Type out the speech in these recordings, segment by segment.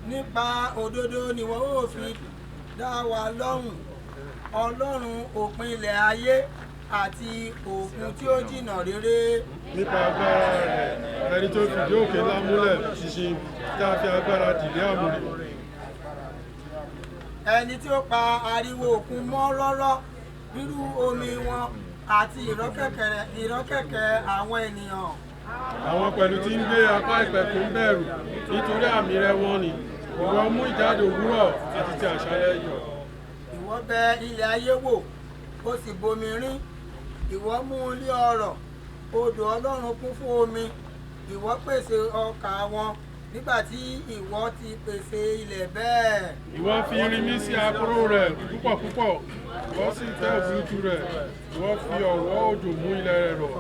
nípa òdodo ni wọ́n ó fi dá wa lọ́rùn. Ọlọ́run òpin ilẹ̀ ayé àti òkun tí ó jìnnà réré. Nípa agbára rẹ̀, ẹni tó fìdí òkè ńlá múlẹ̀ ṣinṣin tí a fi agbára dìlé àmùrè. Ẹni tí ó pa ariwo òkun mọ́ rọ́rọ́, rírú omi wọn àti ìrọ́kẹ̀kẹ̀ àwọn ènìyàn. Àwọn pẹ̀lú tí ń gbé apá ìpẹ̀kun bẹ̀rù nítorí àmì rẹ̀ wọ́n ni. Ìwọ mú ìjáde òwúrọ̀ àti ti àṣálẹ́ yọ. Ìwọ bẹ ilẹ̀ ayé wò, ó sì bomi rín. Ìwọ mú ilé ọrọ̀, odò Ọlọ́run kún fún omi. Ìwọ pèsè ọkà wọn nígbà tí ìwọ ti pèsè ilẹ̀ bẹ́ẹ̀. Ìwọ fi irinmi sí àkóró rẹ̀ púpọ̀ púpọ̀. Ìwọ sì tẹ́ òfurufú rẹ̀. Ìwọ fi ọ̀wọ́ òjò mú ilẹ̀ rẹ̀ rọ̀.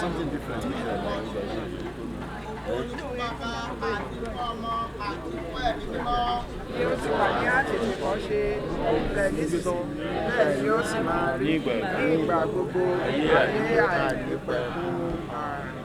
Something different. Bí ó ti wà ní àtètèkọ́ṣe ilẹ̀ nísinsìnyí, bẹ́ẹ̀ ni ó sì máa rí ní ìgbà gbogbo ayé àìnípẹ̀kun. Àmín.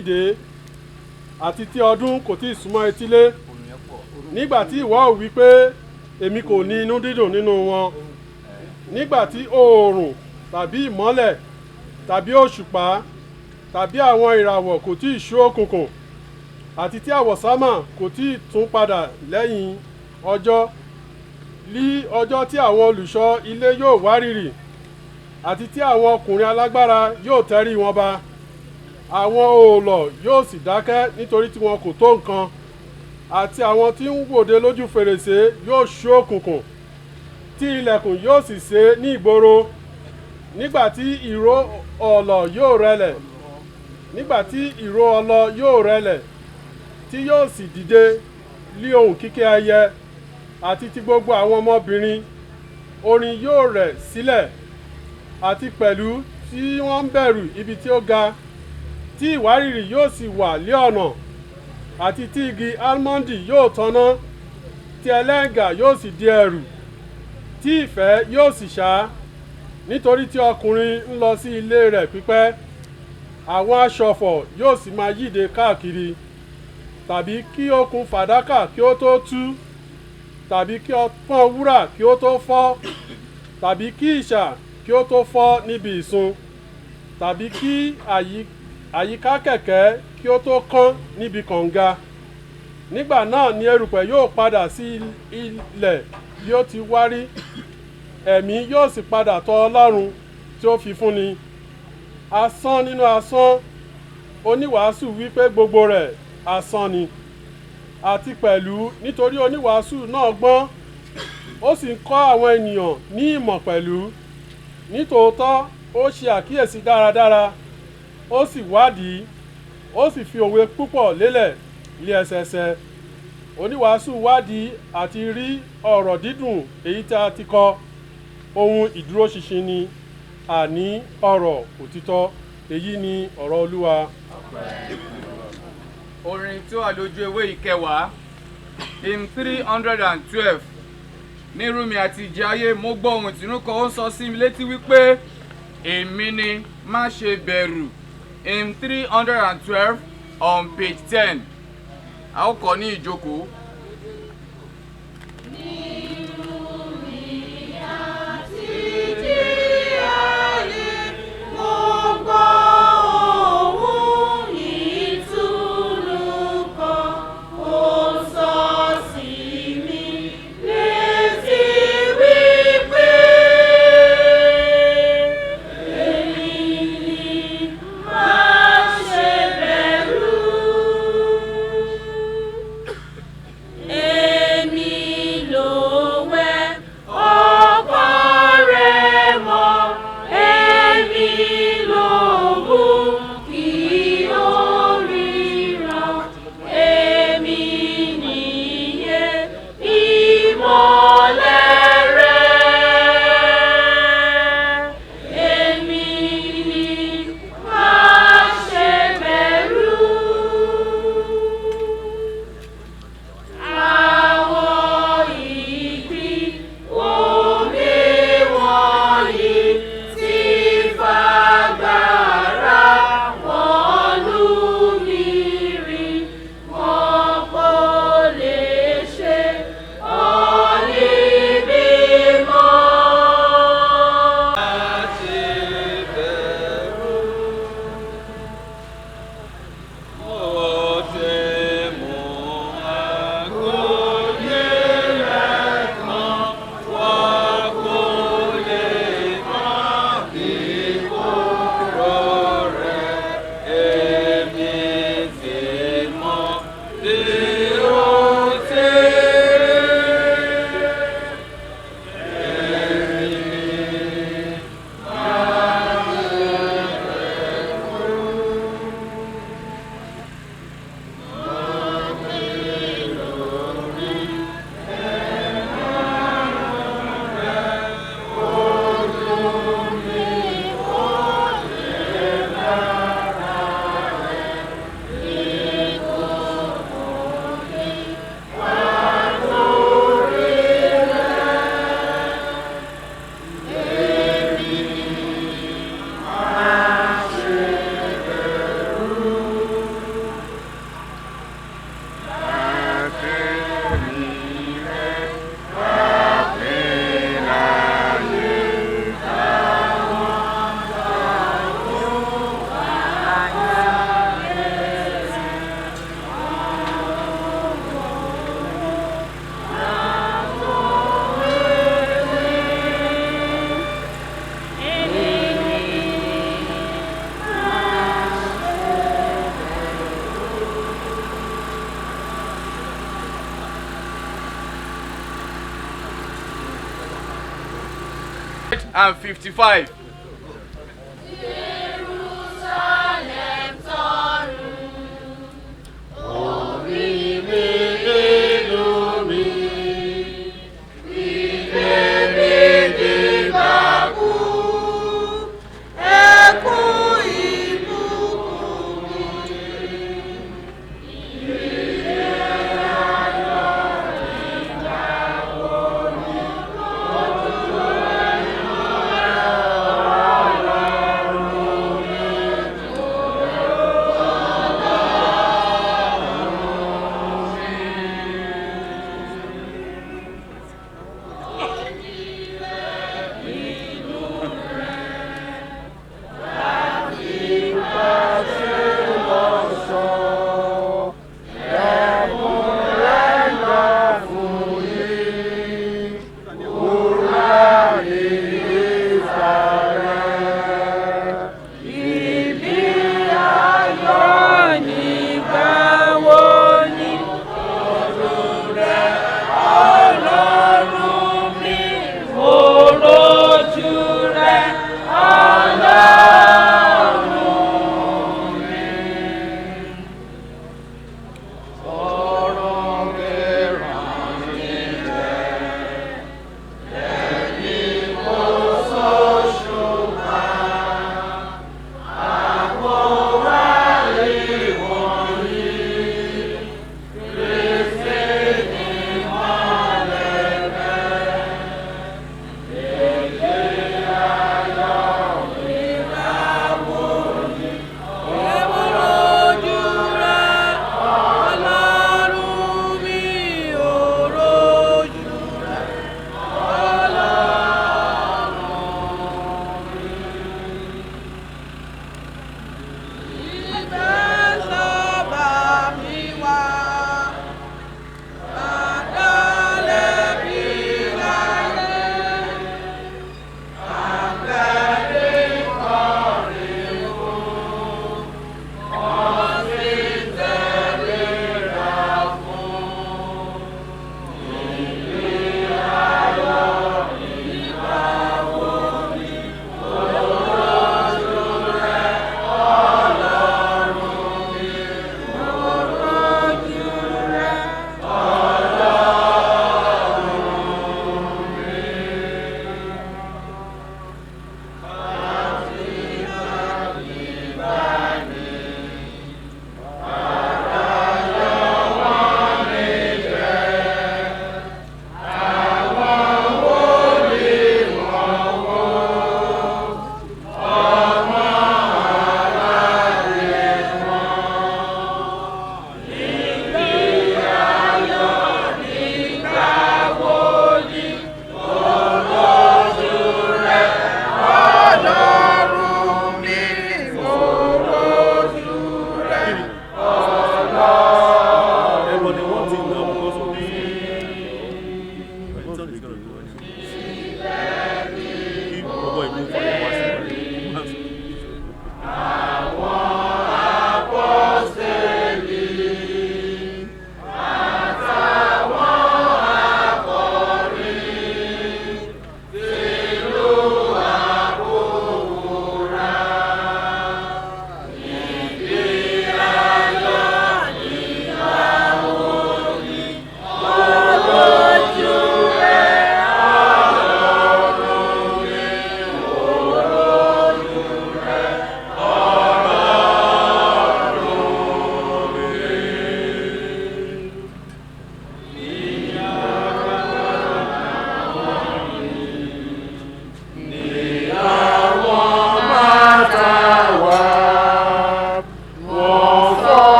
ìdè àti tí ọdún kò tí ì súnmọ́ etílé. Nígbà tí ìwọ ò wí pé èmi kò ní inú dídùn nínú wọn. Nígbà tí oòrùn tàbí ìmọ́lẹ̀ tàbí òṣùpá tàbí àwọn ìràwọ̀ kò tí ì ṣú òkùnkùn àti tí àwọ̀sámà kò tí ì tún padà lẹ́yìn ọjọ́, ní ọjọ́ tí àwọn olùṣọ́ ilé yóò wárìrì àti tí àwọn ọkùnrin alágbára yóò tẹrí wọn ba. Àwọn òòlọ̀ yóò sì dákẹ́ nítorí tí wọn kò tó nǹkan, àti àwọn tí ń wòde lójú fèrèsé yóò ṣú òkùnkùn, tí ilẹ̀kùn yóò sì sé ní ìgboro. Nígbà tí ìró ọ̀lọ̀ yóò rẹlẹ̀, nígbà tí ìró ọlọ yóò rẹlẹ̀, tí yóò sì dìde lí ohùn kíké ẹyẹ àti ti gbogbo àwọn ọmọbìnrin, orin yóò rẹ̀ sílẹ̀, àti pẹ̀lú tí wọ́n ń bẹ̀rù ibi tí ó ga, tí ìwárìrì yóò sì wà lé ọ̀nà, àti tí igi álmọ́ndì yóò tanná, tí ẹlẹ́ngà yóò sì di ẹrù, tí ìfẹ́ yóò sì ṣá, nítorí tí ọkùnrin ń lọ sí ilé rẹ̀ pípẹ́. Àwọn aṣọ̀fọ̀ yóò sì máa yíde káàkiri, tàbí kí okùn fàdákà kí ó tó tú, tàbí kí ọpọ́n wúrà kí ó tó fọ́, tàbí kí ìṣà kí ó tó fọ́ níbi ìsun, tàbí kí àyíká kẹ̀kẹ́ kí ó tó kán níbi kànga. Nígbà náà ni erùpẹ̀ yóò padà sí ilẹ̀ bí ó ti wá rí, ẹ̀mí yóò sì padà tọ̀ Ọlọ́run tí ó fi fúnni. Asán nínú asán, oníwàásù wípé gbogbo rẹ̀ asán ni. Àti pẹ̀lú nítorí oníwàásù náà gbọ́n, ó sì ń kọ́ àwọn ènìyàn ní ìmọ̀ pẹ̀lú. Nítòótọ́ ó ṣe àkíyèsí dáradára, ó sì wádìí, ó sì fi òwe púpọ̀ lélẹ̀ lé ẹsẹẹsẹ. Oníwàásù wádìí àti rí ọ̀rọ̀ dídùn èyí tí a ti kọ, ohun ìdúróṣinṣin ni, àní ọ̀rọ̀ òtítọ́. Èyí ni ọ̀rọ̀ Olúwa. Orin tí ó wà lójú ewé ìkẹwàá, hymn 312. Ní Rúmi àti ìjì ayé, mo gbọ́ ohùn ìtùnú kan, ó ń sọ sí mi létí wípé èmi ni, má ṣe bẹ̀rù. Hymn 312 on page 10. A ó kọ ní ìjókòó. 155.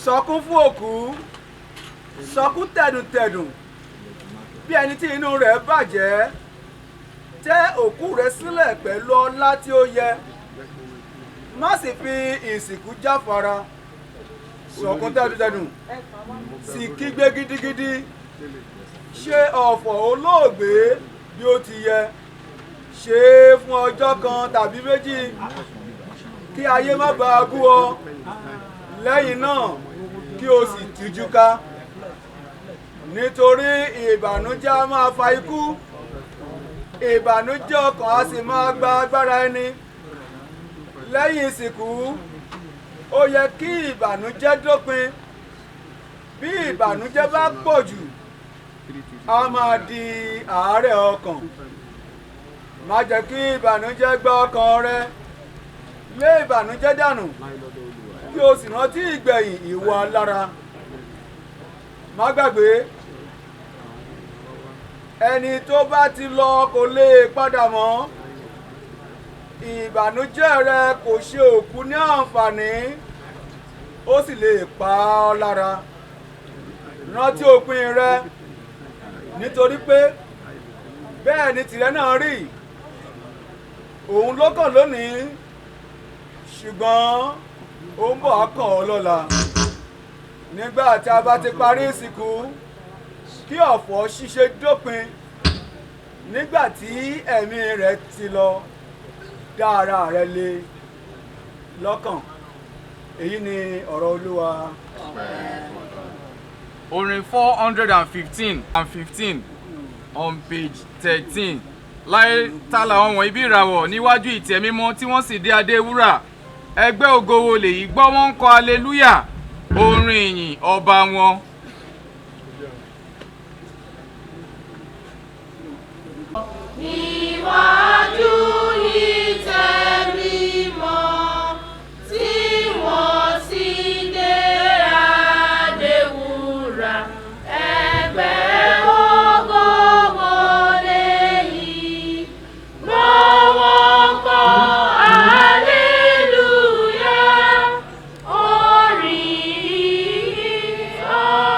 sọkún fún òkú sọkún tẹ̀dùntẹ̀dùn bí ẹni tí inú rẹ̀ bàjẹ́ tẹ́ òkú rẹ̀ sílẹ̀ pẹ̀lú ọlá tí ó yẹ má sì fi ìsìnkú jáfara sọkún tẹ̀dùntẹ̀dùn sì kígbe gidigidi ṣe ọ̀fọ̀ olóògbé bí ó ti yẹ ṣe é fún ọjọ́ kan tàbí méjì kí ayé má bàa bú ọ lẹ́yìn náà kí o sì tújú ká nítorí ìbànújẹ́ a máa fa ikú ìbànújẹ́ ọkàn a sì máa gba agbára ẹni lẹ́yìn ìsìnkú ó yẹ kí ìbànújẹ́ dópin bí ìbànújẹ́ bá pọ̀ jù a máa di àárẹ̀ ọkàn má jẹ́ kí ìbànújẹ́ gbá ọkàn rẹ lé ìbànújẹ́ dànù kí o sì rántí ìgbẹ̀yìn ìwà lára má gbàgbé ẹni tó bá ti lọ kò lè padà mọ́ ìbànújẹ́ rẹ kò ṣe òkú ní àǹfààní ó sì lè pa ọ́ lára rántí òpin rẹ nítorí pé bẹ́ẹ̀ ni tìrẹ náà rí òun ló kàn lónìí ṣùgbọ́n ó ń bọ̀ á kàn ọ́ lọ́la nígbà tí a bá ti parí ìsìnkú kí ọ̀fọ̀ ṣíṣe dópin nígbà tí ẹ̀mí rẹ̀ ti lọ dá ara rẹ̀ lé lọ́kàn èyí ni ọ̀rọ̀ Olúwa. Orin 415 on page 13 láì ta làwọn wọ̀nyí bí ìràwọ̀ níwájú ìtẹ́ mímọ́ tí wọ́n sì dé adé wúrà ẹgbẹ́ ògo wo lèyí gbọ́ wọ́n ń kọ hallelujah orin ìyìn ọba wọn. Níwájú ìtẹ́ mímọ́ tí wọ́n sì dé adé wúrà ẹgbẹ́ ògo wo lèyí gbọ́ wọ́n kọ hallelujah orin ìyìn ọba.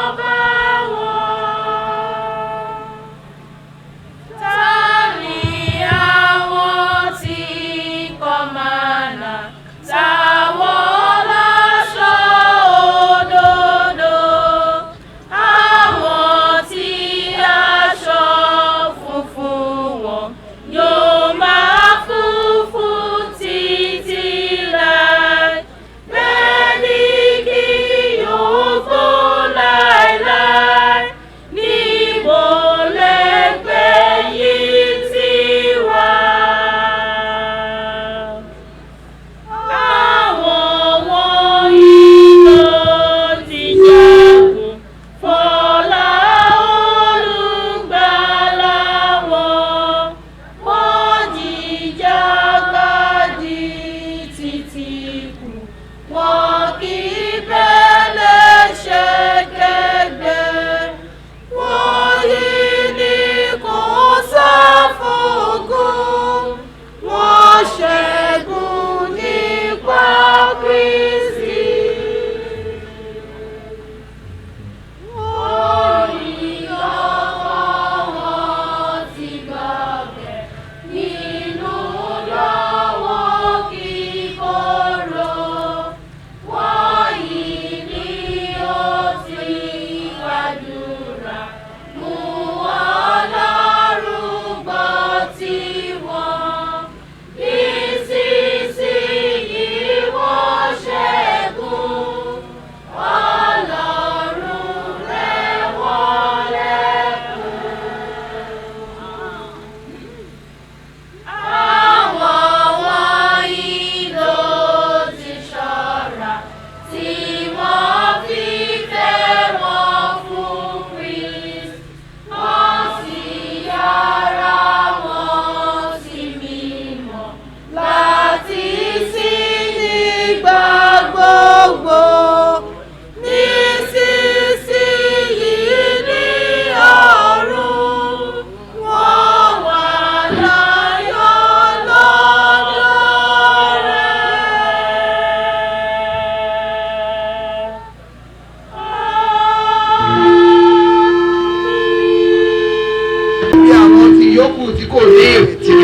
kò ní ìrètí.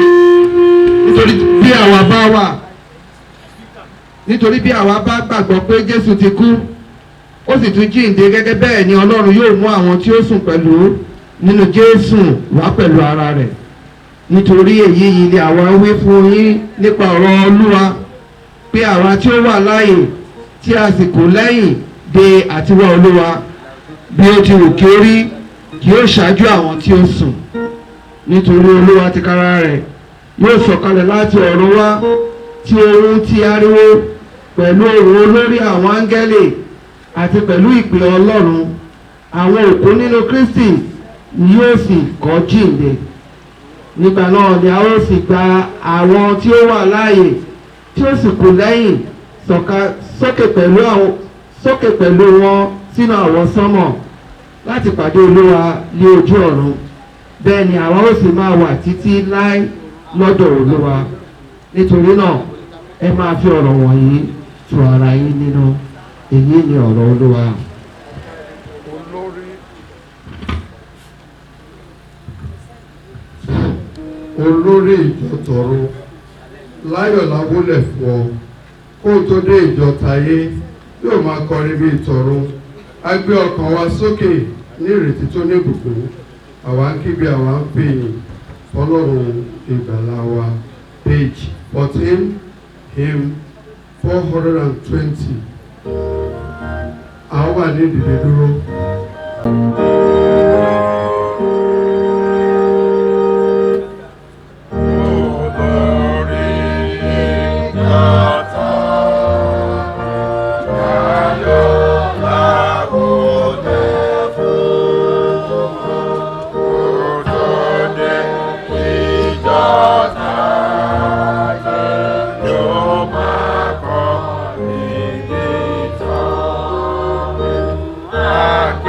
Nítorí bí àwa bá gbàgbọ́ pé Jésù ti kú ó sì tún jíǹde, gẹ́gẹ́ bẹ́ẹ̀ ni Ọlọ́run yóò mú àwọn tí ó sùn pẹ̀lú nínú Jésù wá pẹ̀lú ara rẹ̀. Nítorí èyí yìí ni àwa wí fún yín nípa ọ̀rọ̀ Olúwa, pé àwa tí ó wà láàyè tí a sì kù lẹ́yìn de àtiwá Olúwa bí ó ti wù kí ó rí kí ó ṣáájú àwọn tí ó sùn. Nítorí Olúwa tìkára rẹ̀ yóò sọ̀kalẹ̀ láti ọ̀run wá tí ohun ti ariwo pẹ̀lú ohùn olórí àwọn áńgẹ́lì àti pẹ̀lú ìpè Ọlọ́run. Àwọn òkú nínú Kristi ni yóò sì kọ́ jíǹde. Nígbà náà ni a ó sì gba àwọn tí ó wà láàyè tí ó sì kù lẹ́yìn sókè pẹ̀lú wọn sínú àwọsánmọ̀ láti pàdé Olúwa ní ojú ọ̀run. Bẹ́ẹ̀ ni àwa ó sì máa wà títí láé lọ́dọ̀ Olúwa. Nítorí náà ẹ máa fi ọ̀rọ̀ wọ̀nyí tu ara yín nínú. Èyí ni ọ̀rọ̀ Olúwa. Olórí ìjọ tọ̀run láyọ̀ láwólẹ̀ fún ọ, kó tó dé ìjọ tayé yóò máa kọrin bíi tọ̀run. A gbé ọkàn wa sókè ní ìrètí tó ní ìbùkún, àwa ń kígbe àwa ń pè yín fọlọ́run ìgbàlà wa. Page 14, hymn 420. A wà ní ìdìde dúró. I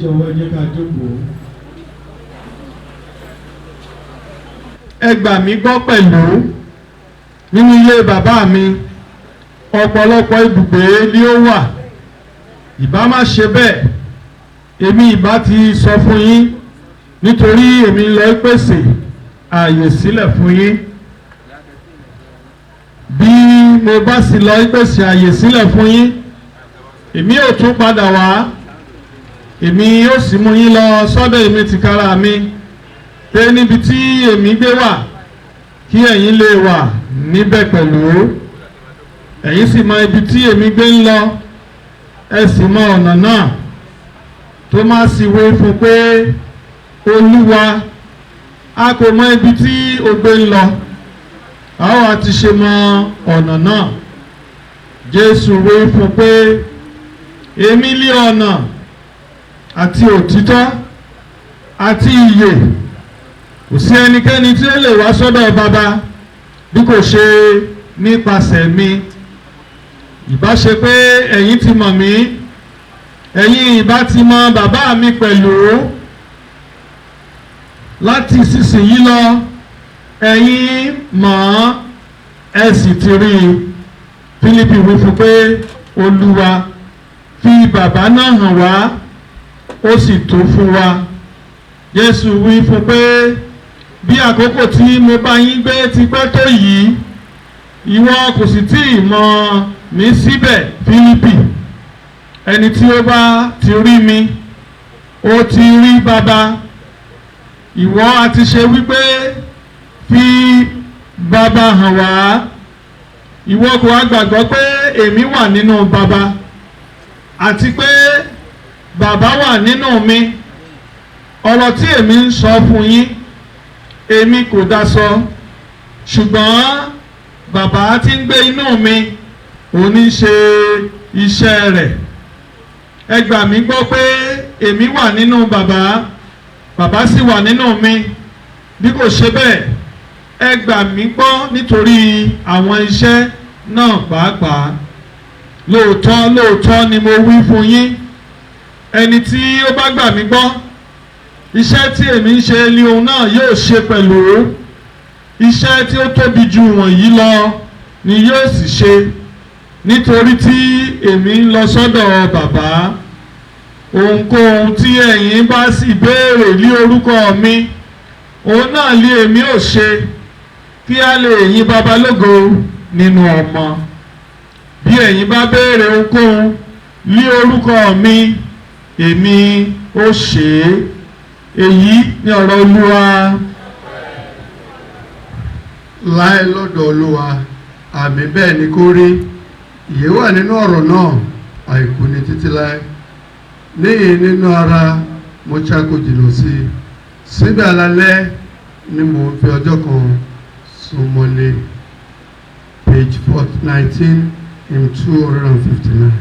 jọ̀wọ́ ẹ jẹ́ ká jókòó. ẹ gbà mí gbọ́ pẹ̀lú nínú ilé bàbá mi ọ̀pọ̀lọpọ̀ ibùgbé ni ó wà. Ìbá má ṣe bẹ́ẹ̀ èmi ìbá ti sọ fún yín, nítorí èmi lọ pèsè ààyè sílẹ̀ fún yín. Bí mo bá sì lọ pèsè ààyè sílẹ̀ fún yín, èmi ò tún padà wá, èmi yóò sì mú yín lọ sọ́dọ̀ èmi tìkára mi, pé níbi tí èmi gbé wà kí ẹ̀yin lè wà níbẹ̀ pẹ̀lú. Ẹ̀yin sì mọ ibi tí èmi gbé ń lọ, ẹ sì mọ ọ̀nà náà. Tómásì wí fún pé, Olúwa, a kò mọ ibi tí o gbé ń lọ, a ó àti ṣe mọ ọ̀nà náà. Jésù wí fún pé, èmi lé ọ̀nà àti òtítọ́ àti ìyè. Kò sí ẹnikẹ́ni tí ó lè wá sọ́dọ̀ Baba bí kò ṣe nípasẹ̀ mi. Ìbá ṣe pé ẹ̀yin ti mọ̀ mí, ẹ̀yin ìbá ti mọ bàbá mi pẹ̀lú. Láti ìsinsìnyí lọ ẹ̀yin mọ̀ ọ́n, ẹ sì ti rí i. Fílípì wí fún pé, Olúwa, fi bàbá náà hàn wá, ó sì tó fún wa. Jésù wí fún pé, bí àkókò tí mo bá yín gbé ti pẹ́ tó yìí, ìwọ kò sì tí ì mọ̀ mí síbẹ̀, Fílípì. Ẹni tí ó bá ti rí mi, ó ti rí Baba. Ìwọ a ti ṣe wípé, fi Baba hàn wá. Ìwọ kò wá gbàgbọ́ pé èmi wà nínú Baba, àti pé Baba wà nínú mi. Ọ̀rọ̀ tí èmi ń sọ fún yín, èmi kò dá sọ, ṣùgbọ́n Baba tí ń gbé inú mi, òun ní ṣe iṣẹ́ rẹ̀. Ẹ gbà mí gbọ́ pé èmi wà nínú Baba, Baba sì wà nínú mi. Bí kò ṣe bẹ́ẹ̀, ẹ gbà mí gbọ́ nítorí àwọn iṣẹ́ náà pàápàá. Lóòótọ́ lóòótọ́ ni mo wí fún yín, ẹni tí ó bá gbà mí gbọ́, iṣẹ́ tí èmi ń ṣe ni òun náà yóò ṣe pẹ̀lú. Iṣẹ́ tí ó tóbi jù wọ̀nyí lọ ni yóò sì ṣe, nítorí tí èmi ń lọ sọ́dọ̀ Bàbá. Ohunkóhun tí ẹ̀yin bá sì béèrè ní orúkọ mi, òun náà ni èmi ò ṣe, kí a lè yìn Baba lógo nínú ọmọ. Bí ẹ̀yin bá béèrè ohunkóhun ní orúkọ mi, èmi ó ṣe é. Èyí ni ọ̀rọ̀ Olúwa. Láé lọ́dọ̀ Olúwa, àmì bẹ́ẹ̀ ni kó rí. Ìyè wà nínú ọ̀rọ̀ náà, àìkú ni títí láé. Níyìn nínú ara mo ṣáko jìnnà sí i. Síbẹ̀ alálẹ́ ni mò ń fi ọjọ́ kan súnmọ́lé. Page 19 in 259.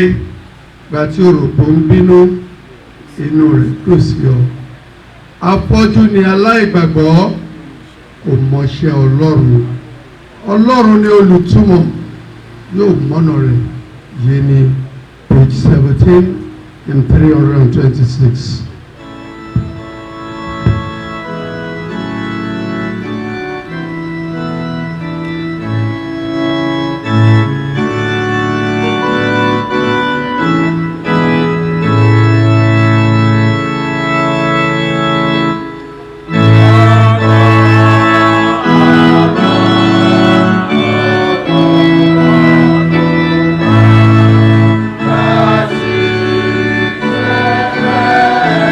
ìgbà tí o rò pé ó ń bínú inú rẹ̀ dùn sí ọ. Afọ́jú ni aláìgbàgbọ́ kò mọṣẹ́ Ọlọ́run. Ọlọ́run ni olùtúmọ̀ yóò mọ́nà rẹ̀ yé ní page 17 and 326. Thank you.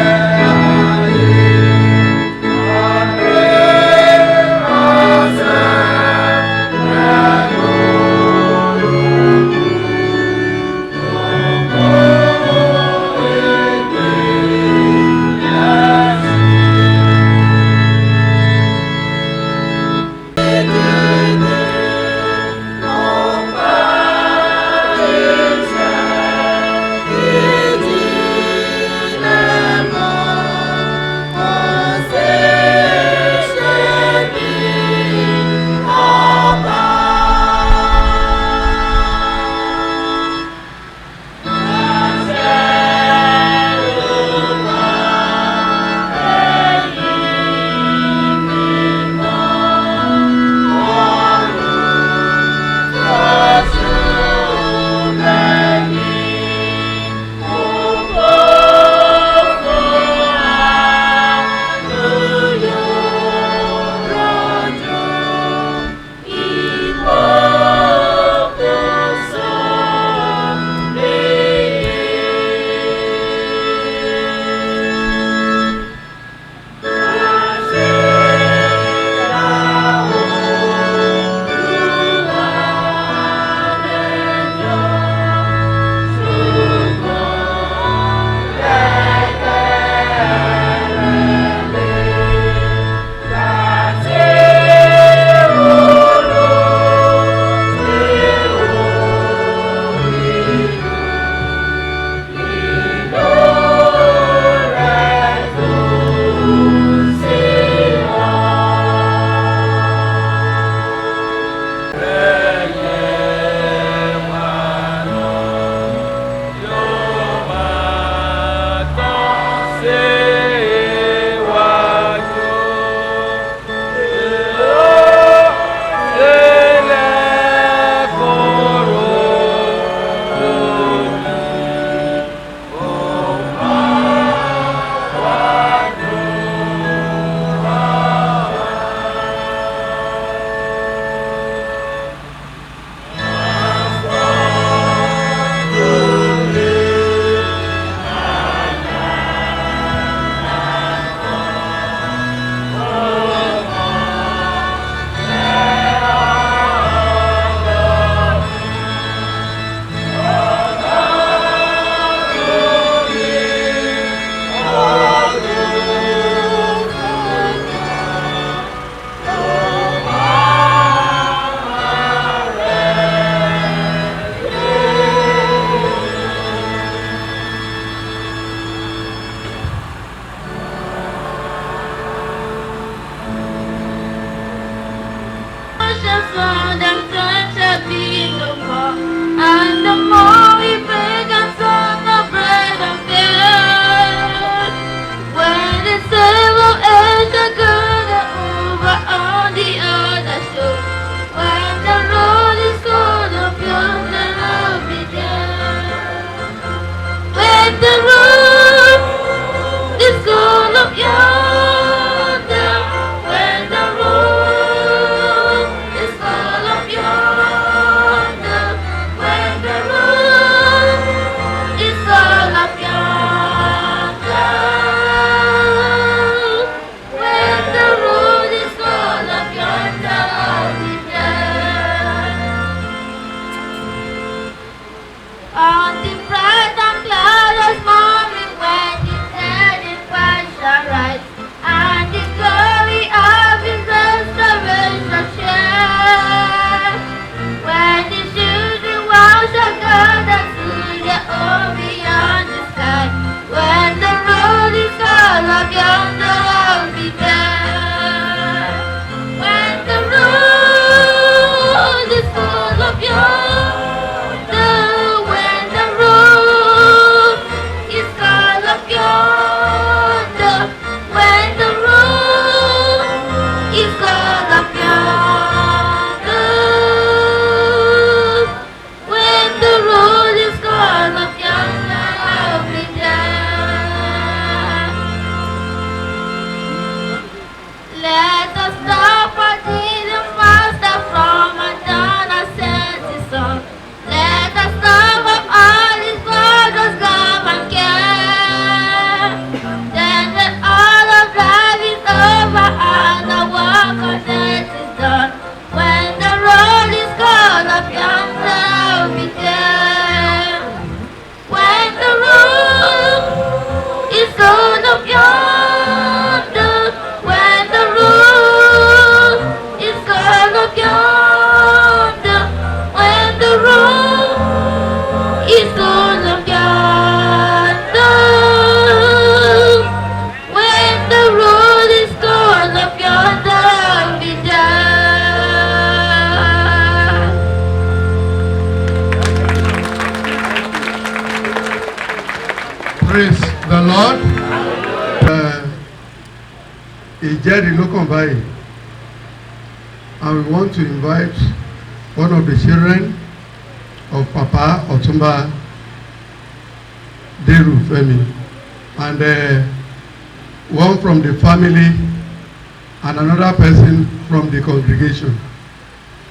ìjẹ́rìí ló kàn báyìí. And we want to invite one of the children of Papa Otumba Deru Femi, and one from the family and another person from the congregation,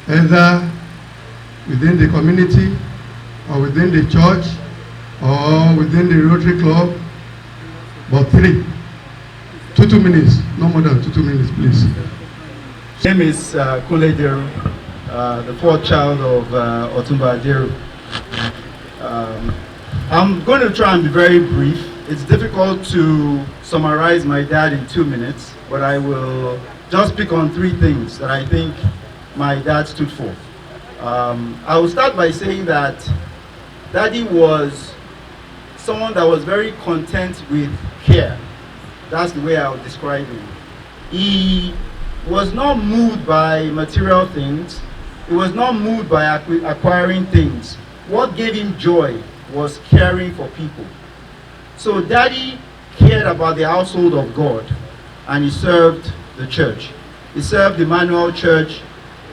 either within the community or within the church or within the Rotary Club, but 2 minutes, no more than 2 minutes, please. My name is Kunle Deru, the fourth child of Otumba Deru. I'm going to try and be very brief. It's difficult to summarize my dad in 2 minutes, but I will just pick on 3 things that I think my dad stood for. I will start by saying that Daddy was someone that was very content with care. That's the way I would describe him. He was not moved by material things. He was not moved by acquiring things. What gave him joy was caring for people. So Daddy cared about the household of God, and he served the church. He served the Emmanuel Church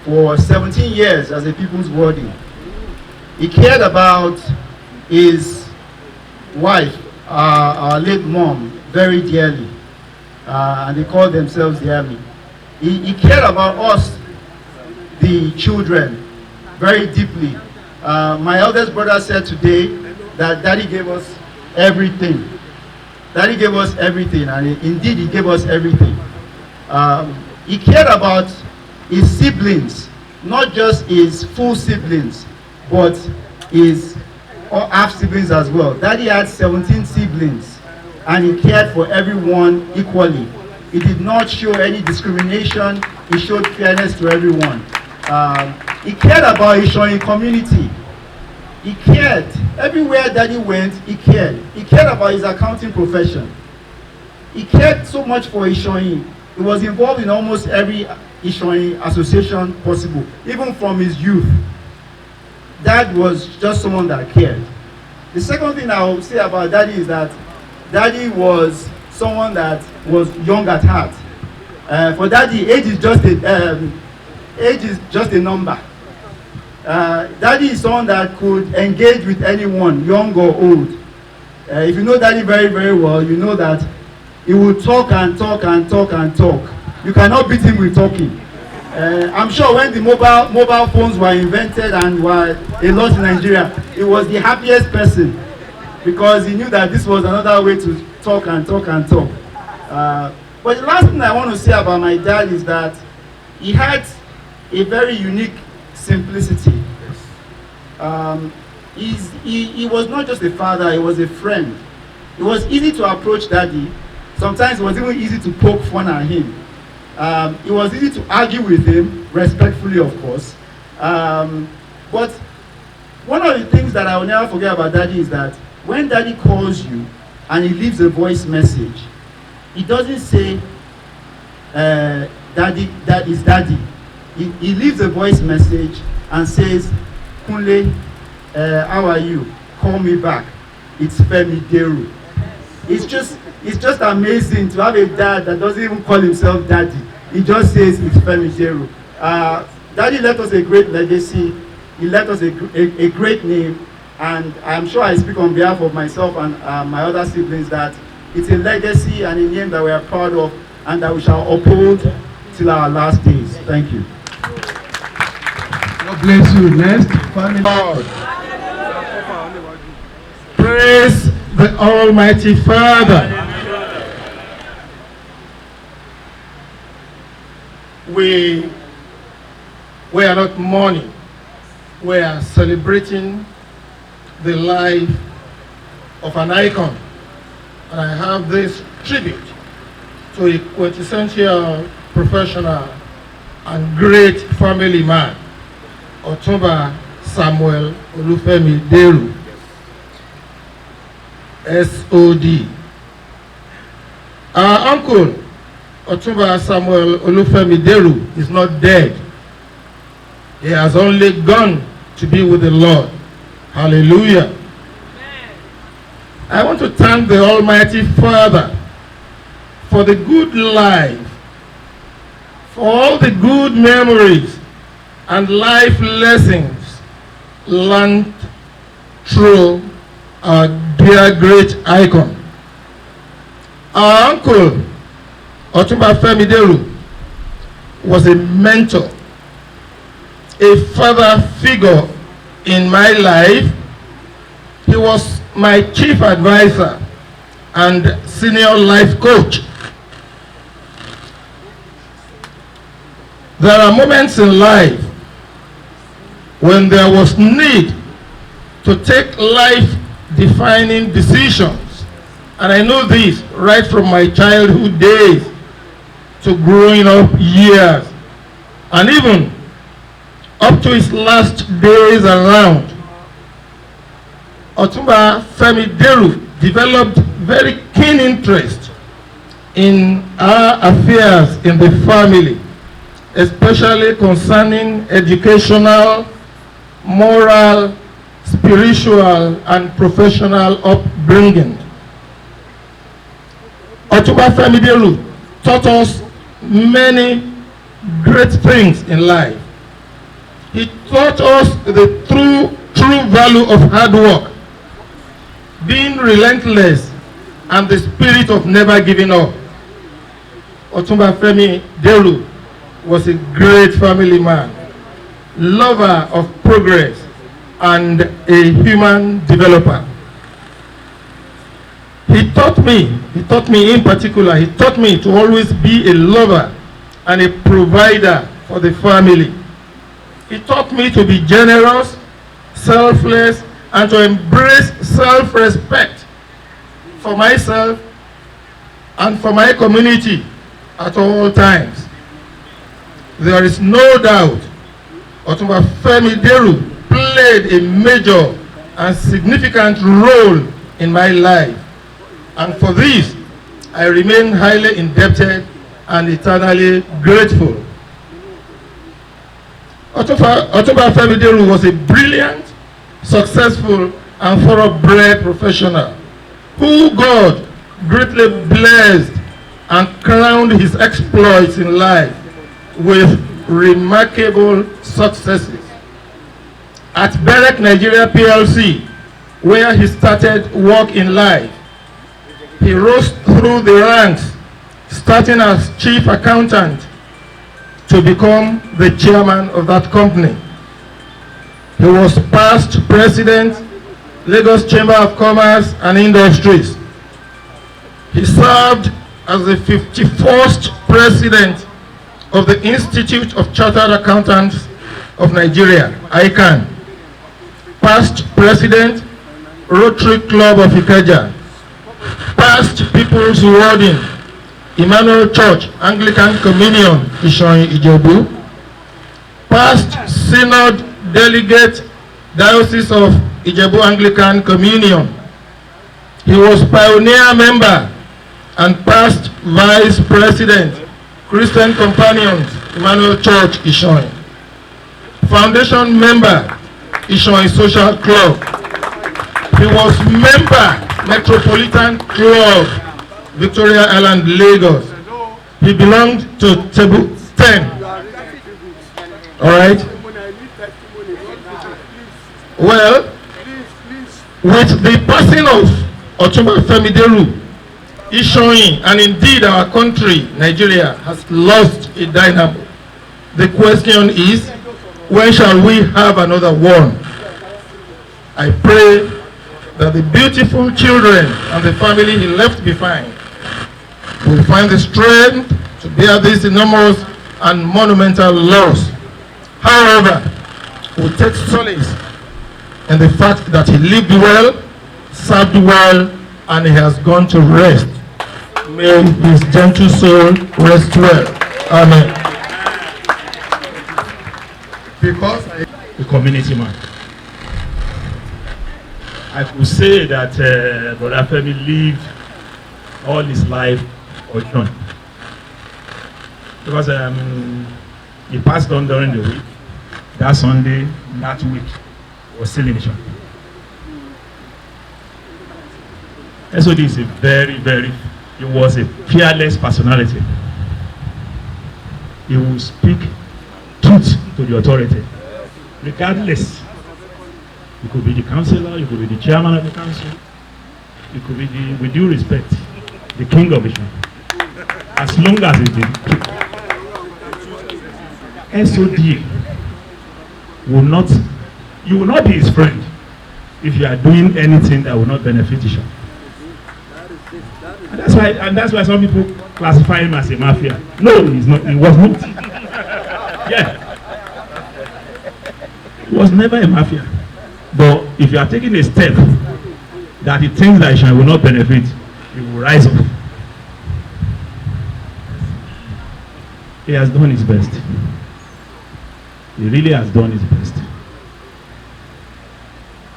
for 17 years as a people's warden. He cared about his wife, our late mom, very dearly, and they called themselves the army. He cared about us, the children, very deeply. My eldest brother said today that Daddy gave us everything. Daddy gave us everything, and indeed he gave us everything. He cared about his siblings, not just his full siblings, but his half siblings as well. Daddy had 17 siblings, and he cared for everyone equally. He did not show any discrimination. He showed fairness to everyone. He cared about his showing community. He cared. Everywhere Daddy went, he cared. He cared about his accounting profession. He cared so much for Ishoyin. He was involved in almost every Ishoyin association possible, even from his youth. Dad was just someone that cared. The second thing I will say about Daddy is that Daddy was someone that was young at heart. For Daddy, age is just a number. Daddy is someone that could engage with anyone, young or old. If you know Daddy very, very well, you know that he will talk and talk and talk and talk. You cannot beat him with talking. I'm sure when the mobile phones were invented and were a lot in Nigeria, he was the happiest person because he knew that this was another way to talk and talk and talk. But the last thing I want to say about my dad is that he had a very unique simplicity. He was not just a father, he was a friend. It was easy to approach Daddy. Sometimes it was even easy to poke fun at him. It was easy to argue with him, respectfully of course. But one of the things that I will never forget about Daddy is that when Daddy calls you and he leaves a voice message, he doesn't say, Daddy, that is Daddy. He leaves a voice message and says, Kunle, how are you? Call me back. It's Femi Deru. It's just amazing to have a dad that doesn't even call himself Daddy. He just says it's Femi Deru. Daddy left us a great legacy. He left us a great name. And I'm sure I speak on behalf of myself and my other siblings that it's a legacy and a name that we are proud of and that we shall uphold till our last days. Thank you. God bless you. Next, family. Lord. Praise the Almighty Father. We are not mourning. We are celebrating the life of an icon. And I have this tribute to a quintessential professional and great family man, Otumba Samuel Olufemi Deru, SOD. Our uncle, Otumba Samuel Olufemi Deru, is not dead. He has only gone to be with the Lord. Hallelujah. Amen. I want to thank the Almighty Father for the good life for all the good memories and life lessons learned through our dear great icon. Our uncle, Otumba Femi Deru, was a mentor, a father figure in my life. He was my chief advisor and senior life coach. There are moments in life when there was need to take life-defining decisions, and I know this right from my childhood days to growing up years, and even up to his last days around. Otumba Femi Deru developed very keen interest in our affairs in the family, especially concerning educational, moral, spiritual, and professional upbringing. Otumba Femi Deru taught us many great things in life. He taught us the true value of hard work, being relentless, and the spirit of never giving up. Otumba Femi Deru was a great family man, lover of progress, and a human developer. He taught me in particular, he taught me to always be a lover and a provider for the family. He taught me to be generous, selfless, and to embrace self-respect for myself and for my community at all times. There is no doubt Otumba Femi Deru played a major and significant role in my life, and for this I remain highly indebted and eternally grateful. Otumba Femi Deru was a brilliant, successful, and thoroughbred professional who God greatly blessed and crowned his exploits in life with remarkable successes. At Berek Nigeria PLC, where he started work in life, he rose through the ranks, starting as chief accountant to become the chairman of that company. He was past president, Lagos Chamber of Commerce and Industries. He served as the 51st president of the Institute of Chartered Accountants of Nigeria, ICANN. Past president, Rotary Club of Ikeja. Past People's Warden, Emmanuel Church, Anglican Communion, Ishoyin Ijebu. Past Synod Delegate, Diocese of Ijebu Anglican Communion. He was pioneer member and past vice president, Christian Companions, Emmanuel Church, Ishoyin. Foundation member, Ishoyin Social Club. He was member, Metropolitan Club, Victoria Island, Lagos. He belonged to Table 10. All right. Well, with the passing of Otumba Femi Deru, Ishoyin, and indeed our country, Nigeria, has lost a dynamo. The question is, when shall we have another one? I pray that the beautiful children and the family he left behind will find the strength to bear this enormous and monumental loss. However, we take solace in the fact that he lived well, served well, and he has gone to rest. May his gentle soul rest well. Amen. Because I'm a community man, I could say that Brother Femi lived all his life on John. Because he passed on during the week. That Sunday, that week, was still in the shop. SOD is a he was a fearless personality. he will speak truth to the authority, regardless. You could be the councillor, you could be the chairman of the council, you could be the, with due respect, the king of Ishon. As long as it is SOD will not, you will not be his friend if you are doing anything that will not benefit Ishon. And that's why some people classify him as a mafia. No, he's not. He was not. Yeah, he was never a mafia. But if you are taking a step that he thinks that Ishon will not benefit, he will rise up. He has done his best. He really has done his best.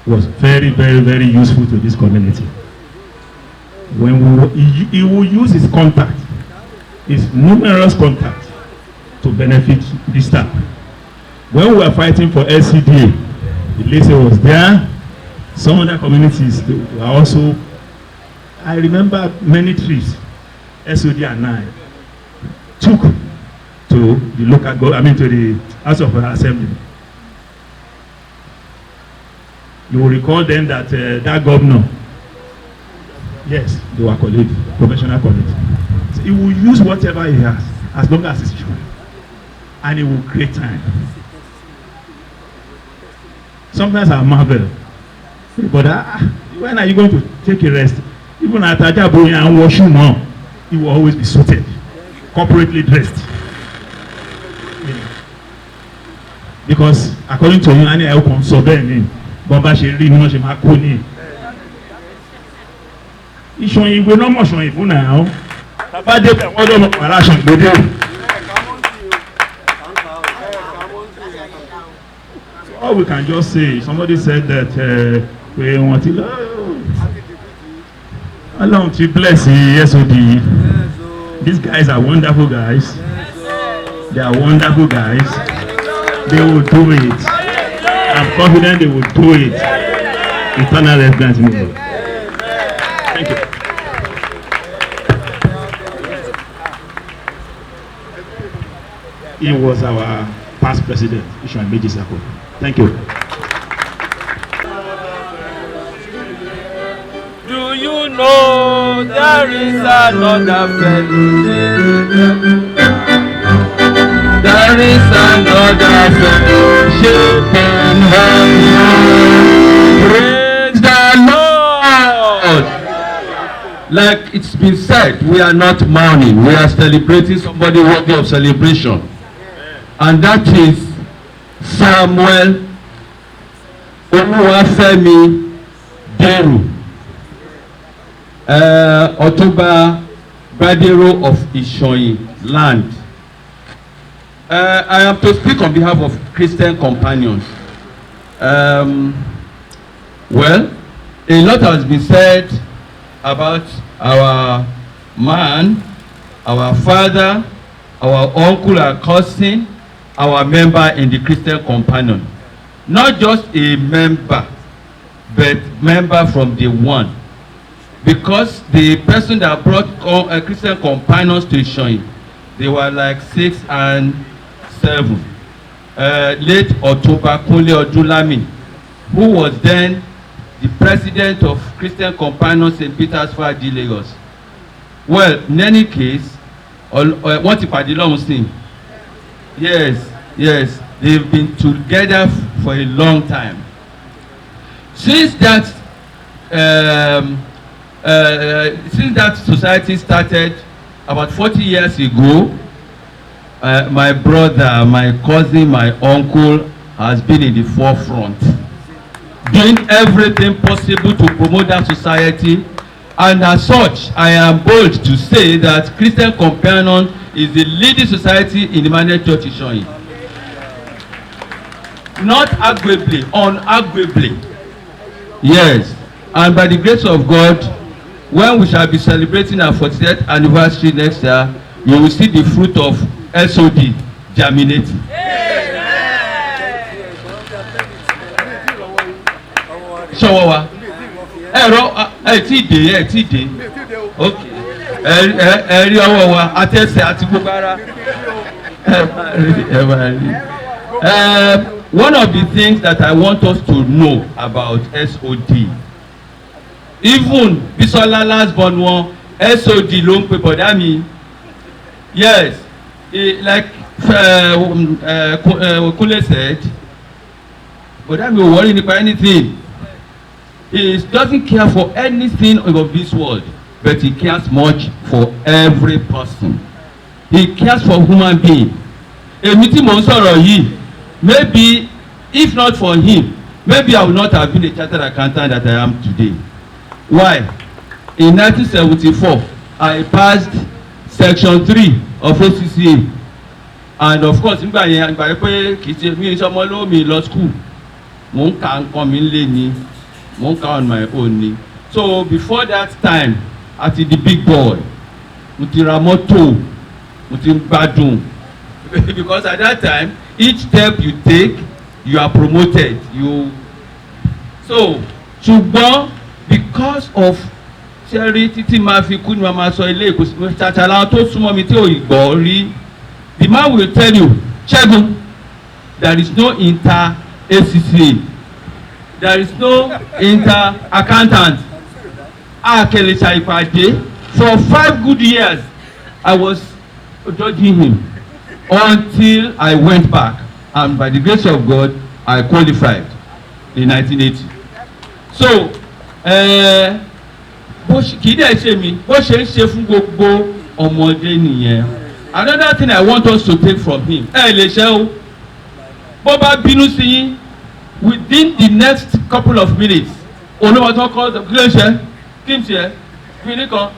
He was very, very, very useful to this community. When he will use his contact, his numerous contacts, to benefit this staff. When we were fighting for LCDA, Ilese was there. Some other communities were also. I remember many trips SOD and I took to the local government, to the House of Assembly. You will recall then that that governor, yes, they were colleagues, professional colleagues. So he will use whatever he has, as long as it's true, and he will create time. Sometimes I marvel, but when are you going to take a rest? Even at Ajaboye and Washington, he will always be suited, corporately dressed. Because according to you, any outcome so then, Baba Sheri no she ma ko ni. Ishon Igwe no mo Ishon Igbo now. Baba de pe won do mo para Ishon Igbo de. All we can just say, somebody said that we want to Ọlọ́run ti bless SOD. These guys are wonderful guys. They are wonderful guys. They will do it. I'm confident they will do it. Eternal residence movement. Thank you. He was our past president, Ishon Meji Sako. Thank you. Do you know there is another fellowship? There is another fellowship in heaven. Praise the Lord. Like it's been said, we are not mourning. We are celebrating somebody worthy of celebration. And that is Samuel Oluwafemi Deru, Otuba Gbadero of Ishoyin land. I am to speak on behalf of Christian companions. Well, a lot has been said about our man, our father, our uncle, our cousin, our member in the Christian companion. Not just a member, but member from day one. Because the person that brought Christian companions to Ishoyin, they were like 6 and 7. Late October Kunle Odunlami, who was then the president of Christian Companions in Peter's Fadi, Lagos. Well, in any case, what if I did sing? Yes, yes, they've been together for a long time. Since that society started about 40 years ago, my brother, my cousin, my uncle has been in the forefront, doing everything possible to promote that society. And as such, I am bold to say that Christian Companion is the leading society in the Emmanuel Church Ishoyin. Not arguably, unarguably. Yes. And by the grace of God, when we shall be celebrating our 40th anniversary next year, you will see the fruit of SOD germinating. Ṣọwọ́ wa ẹ̀rọ tí dé ok ẹ̀rí ọwọ́ wa àtẹ̀sẹ̀ àti gbogbo ara One of the things that I want us to know about SOD, even Bisola last born one, SOD ló ń pè bọ̀dá mi. Yes, like Kunle said, bọ̀dá mi ò worry nípa anything. He doesn't care for anything of this world, but he cares much for every person. He cares for human being. Èmi tí mò ń sọ̀rọ̀ yìí, maybe if not for him, maybe I would not have been a chartered accountant that I am today. Why? In 1974, I passed section 3 of OCCA, and of course nígbà yẹn àgbà yẹn pé kì í ṣe mí sọmọ lómi lọ school, mò ń ka nǹkan mi lé ní, mò ń ka on my own ni. So before that time, àti the big boy, mo ti ra mọ́tò, mo ti ń gbádùn. Because at that time, each step you take, you are promoted. So ṣùgbọ́n because of charity tí máa fi kú ni wọ́n máa sọ ilé ìkó ṣàṣàlà tó súnmọ́ mi tí ò gbọ́ rí, the man will tell you, Ṣẹ́gun, there is no inter-ACCA, there is no inter-accountant. Akele Ṣàìpàdé, for 5 good years I was judging him until I went back, and by the grace of God I qualified in 1980. So kì í dẹ̀ ṣe mi bó ṣe ń ṣe fún gbogbo ọmọdé nìyẹn. Another thing I want us to take from him, lè ṣe o bó bá bínú sí yín within the next couple of minutes olówó tó kọ́ kí ló ń ṣe kí n ṣe kí ní kan.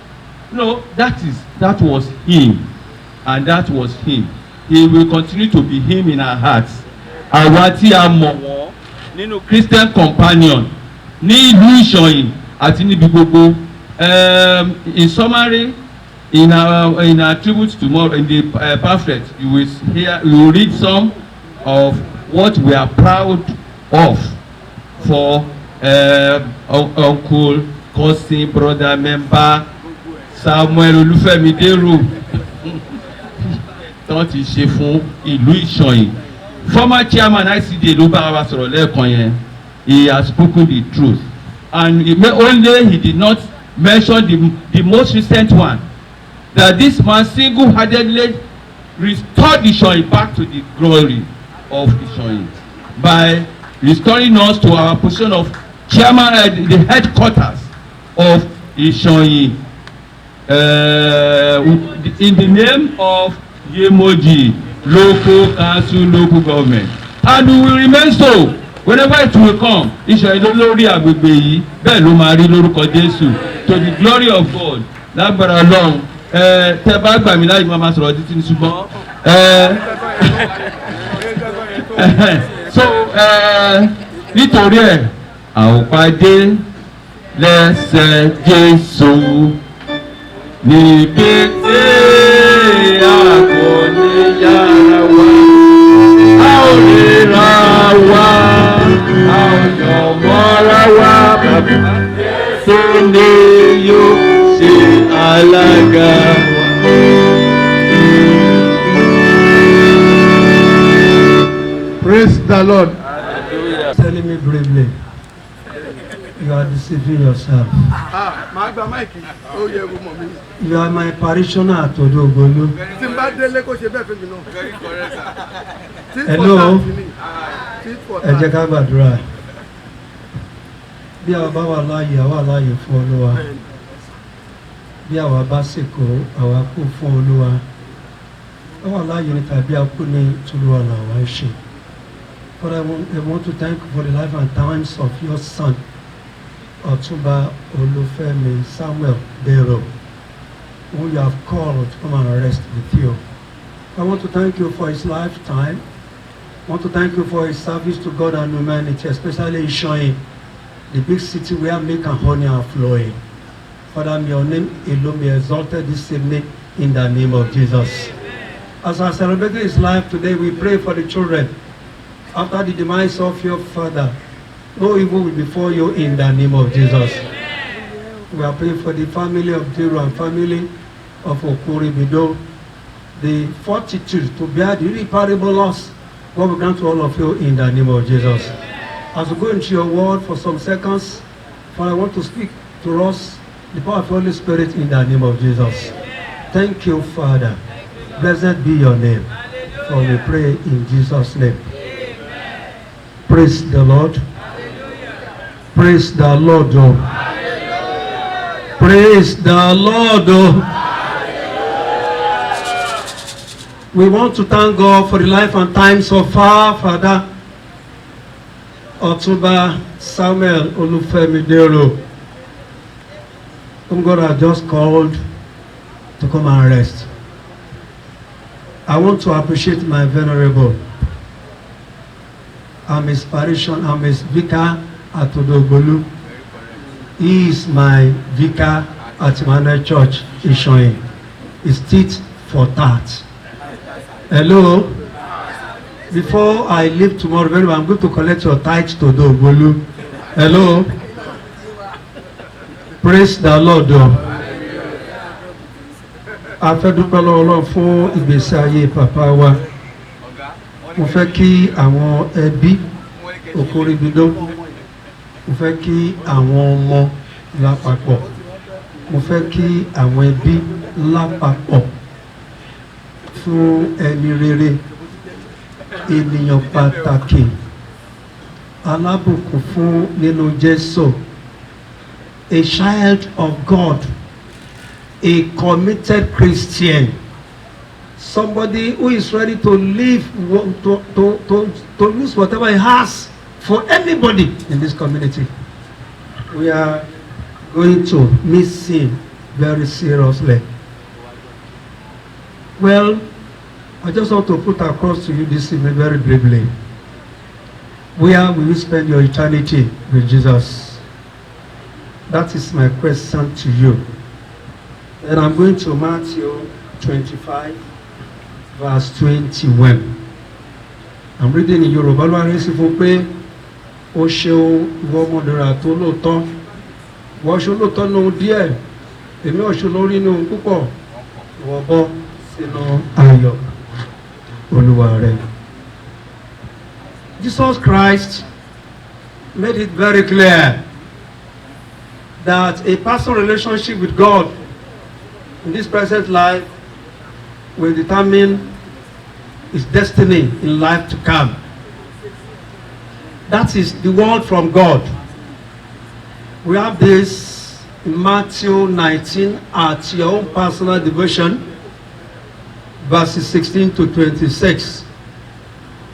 No, that was him, and that was him. He will continue to be him in our hearts. Àwa tí a mọ̀ wọ́n nínú Christian Companion ní ìlú Ìṣọ̀yìn àti níbi gbogbo. In summary, in our tribute tomorrow in the pamphlet, you will read some of what we are proud of for uncle, cousin, brother, member Samuel Olúfẹ́mi Dérò tó ti ṣe fún ìlú Ìṣọ̀yìn. Former chairman ICD ló bá wa sọ̀rọ̀ lẹ́ẹ̀kan yẹn. He has spoken the truth, and he did not mention the most recent one, that this man single-handedly restored Ìṣọ̀yìn back to the glory of Ìṣọ̀yìn by restoring us to our position of chairman at the headquarters of Ìṣọ̀yìn in the name of Yemoji local council, local government, and we will remain so whenever it will come. Ìṣọ̀yìn lórí àgbègbè yìí bẹ́ẹ̀ ló máa rí lórúkọ Jésù, to the glory of God. Lágbára Ọlọ́run tẹ́ bá gbà mí láyé máa sọ̀rọ̀ títí ní ṣùgbọ́n so nítorí ẹ̀ àwòpàdé lẹ́sẹ̀ Jésù níbi tí a kò ní yára wá, a ò ríra wá, a ò yọ̀ mọ́ra wá, bàbá tó ní yóò ṣe alága wa. Praise the Lord. Telling me bravely, you are deceiving yourself. You are my parishioner at Odogbolu. Hello. Ẹ jẹ́ ká gbàdúrà. Bí àwa bá wà láàyè, àwa láàyè fún Olúwa. Bí àwa bá sìnkú, àwa kú fún Olúwa. Àwa láàyè ni tàbí a kú ní Tolúwa làwa ṣe. But I want to thank you for the life and times of your son, Otumba Olufemi Samuel Dero, who you have called to come and rest with you. I want to thank you for his lifetime. I want to thank you for his service to God and humanity, especially in showing the big city where milk and honey are flowing. Father, may your name alone be exalted this evening in the name of Jesus. As I celebrate his life today, we pray for the children. After the demise of your father, no evil will befall you in the name of Jesus. We are praying for the family of Dero and family of Okuribido. the fortitude to bear the irreparable loss. God will grant to all of you in the name of Jesus. As we go into your word for some seconds, Father, I want to speak to us the power of the Holy Spirit in the name of Jesus. Thank you, Father. Blessed be your name. For we pray in Jesus' name. Praise the Lord. Praise the Lord. Praise the Lord. We want to thank God for the life and times of our Father Otuba Samuel Olufemidero, whom God has just called to come and rest. I want to appreciate my venerable. I'm his parishion, I'm his vicar at Odogbolu. He is my vicar at Emmanuel Church in Ishoyin. His teeth for that. Hello? Before I leave tomorrow, I'm going to collect your tithe to Odogbolu. Hello? Praise the Lord. A fẹ́ dúpẹ́ lọ́wọ́ Ọlọ́run fún ìgbésí ayé bàbá wa. Mo fẹ́ kí àwọn ẹbí Okoribidó, mo fẹ́ kí àwọn ọmọ lápapọ̀, mo fẹ́ kí àwọn ẹbí lápapọ̀ fún ẹni rere, ènìyàn pàtàkì, alábùkún fún nínú Jésù, a child of God, a committed Christian, somebody who is ready to live, to lose whatever he has for anybody in this community. We are going to miss him very seriously. Well, I just want to put across to you this evening very briefly. Where will you spend your eternity with Jesus? That is my question to you. And I'm going to Matthew 25, verse 21. I'm reading in Yoruba. Lọ́wọ́ sí fún pé ó ṣeun ìwọ ọmọdéra tó lóòótọ́. Wọ́n ṣe lóòótọ́ nù díẹ̀. Èmi ò ṣe lórí nù púpọ̀. Ìwọ bọ́ sínú ayọ̀ Olúwa rẹ̀. Jesus Christ made it very clear that a personal relationship with God in this present life will determine his destiny in life to come. That is the word from God. We have this in Matthew 19 at your own personal devotion, verses 16 to 26.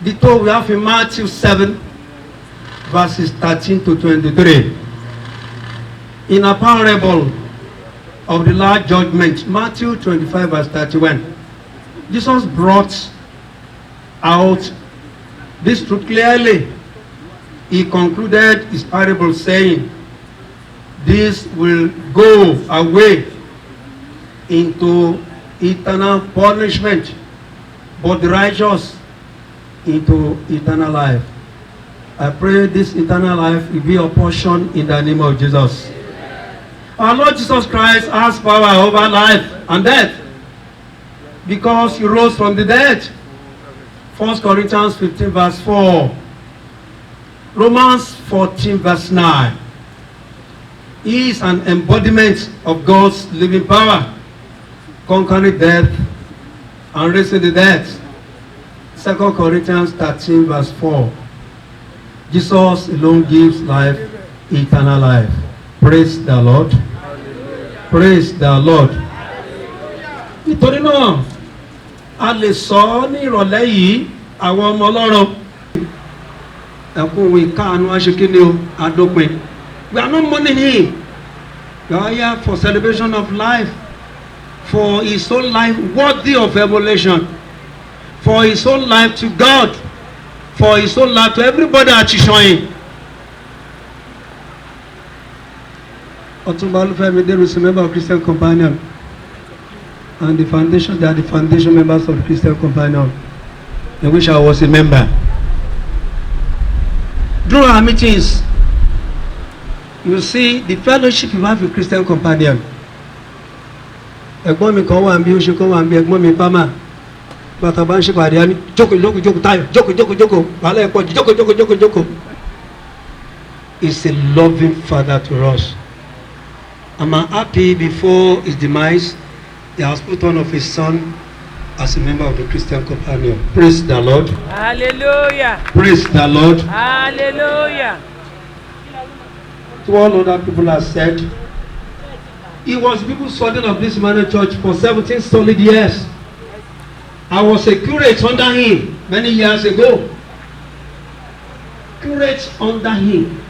The two we have in Matthew 7, verses 13 to 23. In a parable of the Last Judgment, Matthew 25, verse 31, Jesus brought out this truth clearly. He concluded his parable saying, this will go away into eternal punishment, but the righteous into eternal life. I pray this eternal life will be your portion in the name of Jesus. Our Lord Jesus Christ has power over life and death because he rose from the dead. 1 Corinthians 15 verse 4. Romans 14 verse 9. He is an embodiment of God's living power, conquering death and raising the dead. 2 Corinthians 13 verse 4. Jesus alone gives life, eternal life. Praise the Lord. Praise the Lord. Nítorí náà, a lè sọ ní ìrọ̀lẹ́ yìí àwọn ọmọ Ọlọ́run. Ẹ̀kún ìkáàánú aṣèkíní o, àdópin. We are not mourning him. We are here for celebration of life, for his own life worthy of revelation, for his own life to God, for his own life to everybody at Ishoyin. Otumba Olufemidero is a member of Christian Companion, and the foundation, they are the foundation members of the Christian Companion, in which I was a member. During our meetings, you see the fellowship you have with Christian Companion. Ẹ̀gbọ́n mi kan wà níbí, ó ṣe kan wà níbí, ẹ̀gbọ́n mi Pama, bàtà bá ń ṣe pàdé á ní jókòó Táyọ̀ jókòó wàhálà ẹ̀ pọ̀ jù jókòó. He's a loving father to us. I'm happy before his demise, he has put one of his son as a member of the Christian Companion. Praise the Lord. Hallelujah. Praise the Lord. Hallelujah. To all other people have said, he was people studying of this Emmanuel Church for 17 solid years. I was a curate under him many years ago. Curate under him.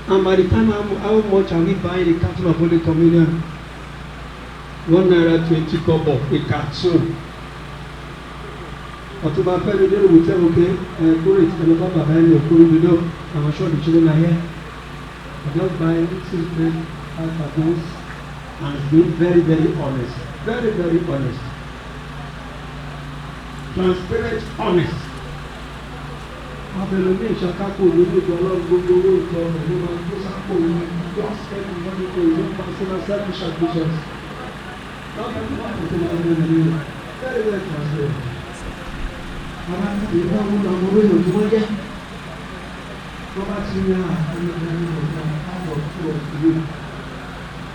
And by the time, how much are we buying a carton of Holy Communion? 1 naira 20 kobo, a carton. Ọ̀túnba Fẹ́mi Dérò will tell okay, curate, and the Baba behind your curate, I'm sure the children are here. I just buy little bread, 5 cartons, and being very, very honest. Very, very honest. Transparent, honest. Abẹ́lómi ìṣàkápò lórí ìjọ ọlọ́run gbogbo owó ìjọ ọ̀rọ̀ ló máa ń kó sápò yìí just spend the money for his own personal selfish ambitions. Very, very transparent. Àwọn àti ìwé àwọn ọmọ orí ìlú tí wọ́n jẹ́. Wọ́n bá ti rí àwọn ọmọ ọ̀gá àbọ̀ tó ọ̀gbìn.